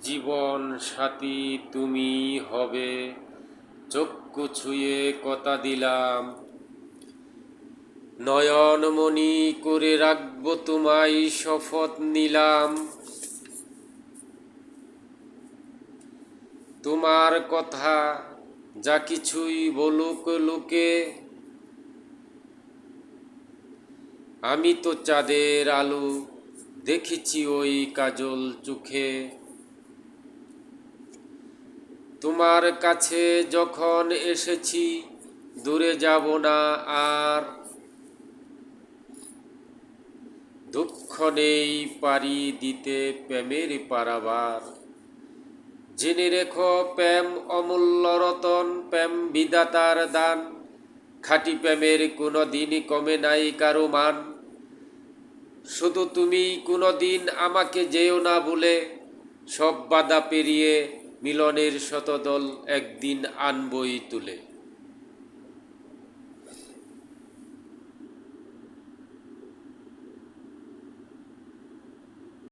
জীবন সাথী তুমি হবে, চক্ষু ছুঁয়ে কথা দিলাম। নয়নমণি করে রাখব তোমায় শপথ নিলাম। তোমার কথা যা কিছুই বলুক লোকে, আমি তো চাঁদের আলো দেখেছি ওই কাজল চোখে। তোমার কাছে যখন এসেছি দূরে যাব না আর, দুঃখ নেই পারি দিতে প্রেমের পারাবার। জেনে রেখো প্রেম অমূল্য রতন, প্রেম বিধাতার দান। খাঁটি প্রেমের কোনো দিন কমে নাই কারো মান। শুধু তুমি কোনো দিন আমাকে যেও না ভুলে, সব বাধা পেরিয়ে মিলনের শতদল একদিন আনবই তুলে।